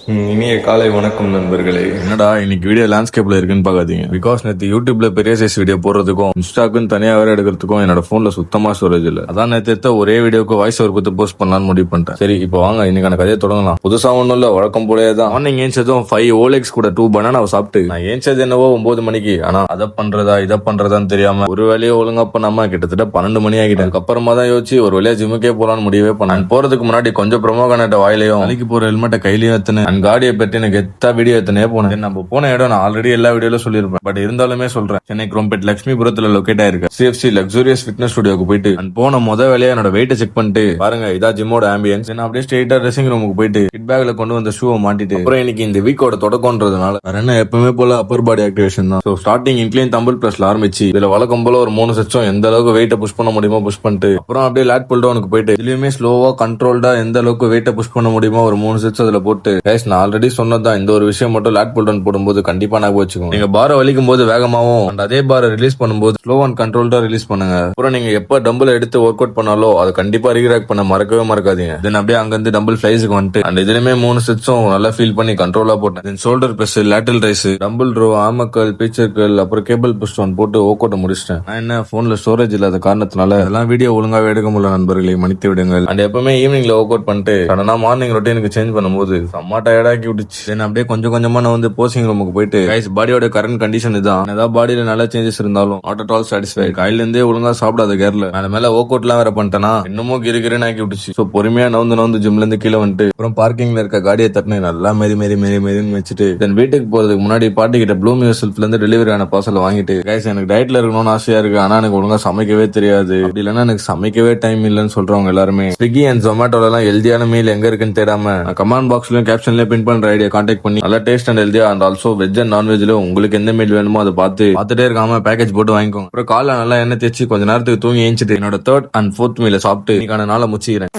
இனிய காலை வணக்கம் நண்பர்களே. என்னடா இன்னைக்கு வீடியோ லேண்ட்ஸ்கேப்ல இருக்குன்னு பாக்காதீங்க. பிகாஸ் நேற்று யூடியூப்ல பெரிய சைஸ் வீடியோ போடுறதுக்கும் இன்ஸ்டாக்குன்னு தனியா வேற எடுக்கிறதுக்கும் என்னோட போன்ல சுத்தமா ஸ்டோரேஜ் இல்ல. அதான் நேற்று எடுத்த ஒரே வீடியோக்கு வாய்ஸ் ஓவர் கொடுத்து போஸ்ட் பண்ணலாம்னு முடிவு பண்ணிட்டேன். சரி இப்போ வாங்க இன்னைக்கான கதையை தொடங்கலாம். புதுசா ஒண்ணும் இல்ல, வழக்கம் போலே தான். மார்னிங் ஏஞ்சதும் 5 ஓலெக்ஸ் கூட 2 பனானாவை சாப்பிட்டு நான் ஏஞ்சது என்னவோ 9 மணிக்கு. ஆனா அதை பண்றதா இதை பண்றதான்னு தெரியாம ஒரு வேலையை ஒழுங்கா பண்ணாம கிட்டத்தட்ட 12 மணி ஆகிட்டேன். அதுக்கப்புறமா தான் யோசிச்சு ஒரு வேலையா ஜிம்முக்கே போலான்னு முடியவே பண்ணேன். போறதுக்கு முன்னாடி கொஞ்சம் ப்ரொமோ கனெக்ட் வாயிலையும் அன்னைக்கு போற ஹெல்மெட்டை கையிலேயே எத்தனை அண்ட் காடியை பற்றி எனக்கு எத்தா வீடியோ எத்தனையே போனேன். நம்ம போன இடம் நான் ஆல்ரெடி எல்லா வீடியோல சொல்லியிருப்பேன். பட் இருந்தாலுமே சொல்றேன். சென்னை குரோம்பேட் லட்சுமிபுரத்துல லொகேட் ஆயிருக்கு சிஎஃப்சி லக்ஸூரியஸ் ஃபிட்னஸ் ஸ்டுடியோக்கு போயிட்டு அண்ட் போன வேலையா என்னோட வெயிட்டை செக் பண்ணிட்டு பாருங்க இதா ஜிம்மோட ஆம்பியன்ஸ். நான் அப்படியே ஸ்ட்ரெயிட்டா ட்ரெஸ்ஸிங் ரூமுக்கு போயிட்டு கிட் பேக்ல கொண்டு வந்த ஷூவை மாட்டிட்டு அப்புறம் இன்னைக்கு இந்த வீக்கோட தொடக்கம்ன்றதுனால வேற என்ன எப்பவுமே போல அப்பர் பாடி ஆக்டிவேஷன் தான். ஸ்டார்டிங் இன்க்ளைன் தம்பிள் பிளஸ்ல ஆரம்பிச்சு இதுல வழக்கம் போல ஒரு 3 செட்ஸும் எந்த அளவுக்கு வெயிட்டை புஷ் பண்ண முடியுமோ புஷ் பண்ணிட்டு அப்புறம் அப்படியே லேட் புல் டவுனுக்கு போயிட்டு இதுலயுமே ஸ்லோவா கண்ட்ரோல்டா எந்த அளவுக்கு வெயிட்டை புஷ் பண்ண முடியுமோ ஒரு 3 செட்ஸ் அதுல போட்டு நான் ஆல்ரெடி சொன்னதான் இந்த ஒரு விஷயம் மட்டும் லேட் புல் டவுன் போடும்போது கண்டிப்பா ஞாபகம் வச்சுக்கோங்க. நீங்க பார வலிக்கும் போது வேகமாவும் and அதே பார ரிலீஸ் பண்ணும்போது ஸ்லோ அண்ட் கண்ட்ரோல்டா ரிலீஸ் பண்ணுங்க. அப்புறம் நீங்க எப்ப டம்பிள் எடுத்து ஒர்க் அவுட் பண்ணாலோ அதை கண்டிப்பா ரீராக் பண்ண மறக்கவே மறக்காதீங்க. தென் அப்படியே அங்கிருந்து டம்பிள் ஃபிளைஸ்க்கு வந்துட்டு அண்ட் இதுலயுமே 3 செட்ஸும் நல்லா ஃபீல் பண்ணி கண்ட்ரோலா போட்டேன். Then shoulder press, lateral raise, dumbbell row, ஆமக்கல், பீச்சர்கள், அப்புறம் கேபிள் புஷ் ஒன் போட்டு ஒர்க் அவுட் முடிச்சிட்டேன். நான் என்ன போன்ல ஸ்டோரேஜ் இல்லாத காரணத்தினால அதெல்லாம் வீடியோ ஒழுங்காவே எடுக்க முடியல. நண்பர்களை மன்னித்து விடுங்கள். அண்ட் எப்பவுமே ஈவினிங்ல ஒர்க் அவுட் பண்ணிட்டு சடனா மார்னிங் ரொட்டீனுக்கு சேஞ்ச் பண்ணும்போது செம்ம டயர்டாக்கி விட்டுச்சு. தென் அப்படியே கொஞ்சம் கொஞ்சமா நான் வந்து போசிங் ரூமுக்கு போயிட்டு பாடியோட கரண்ட் கண்டிஷன் இதான். ஏதாவது பாடியில நல்ல சேஞ்சஸ் இருந்தாலும் நாட் அட் ஆல் சாட்டிஸ்ஃபைட். கையில இருந்தே ஒழுங்கா சாப்பிடாத கேர்ல மேல ஒர்க் அவுட் எல்லாம் வேற பண்ணிட்டேனா இன்னமும் கிரிக்கிறேன்னு ஆக்கி விட்டுச்சு. சோ பொறுமையா நவுந்து ஜிம்ல இருந்து கீழே வந்துட்டு அப்புறம் பார்க்கிங்ல இருக்க காடியை தட்டினு நல்லா மெரி வச்சுட்டு தென் வீட்டுக்கு போறதுக்கு முன்னாடி பாட்டி கிட்ட ப்ளூம் யூசல்ஃப்ல இருந்து டெலிவரி ஆன பார்சல் வாங்கிட்டு கைஸ் எனக்கு டயட்ல இருக்கணும்னு ஆசையா இருக்கு, ஆனா எனக்கு ஒழுங்கா சமைக்கவே தெரியாது, அப்படி இல்லைன்னா எனக்கு சமைக்கவே டைம் இல்லைன்னு சொல்றவங்க எல்லாருமே ஸ்விக்கி அண்ட் ஜொமேட்டோல எல்லாம் ஹெல்தியான மீல் எங்க இருக்குன்னு தேடாம கமெண்ட் பாக்ஸ்லயும் கேப்ஷன்லயும் பின் பண்ற ஐடியா கான்டாக்ட் பண்ணி நல்லா டேஸ்ட் அண்ட் ஹெல்தியா அண்ட் ஆல்சோ வெஜ் அண்ட் நான்வெஜ்ல உங்களுக்கு எந்த மீல் வேணுமோ அதை பார்த்துட்டே இருக்காம பேக்கேஜ் போட்டு வாங்கிக்கோங்க. அப்புறம் காலைல நல்லா எண்ணெய் தேய்ச்சி கொஞ்ச நேரத்துக்கு தூங்கி ஏஞ்சிட்டு என்னோட 3rd and 4th மீல சாப்பிட்டு இன்னைக்கான நாளை முச்சிக்கிறேன்.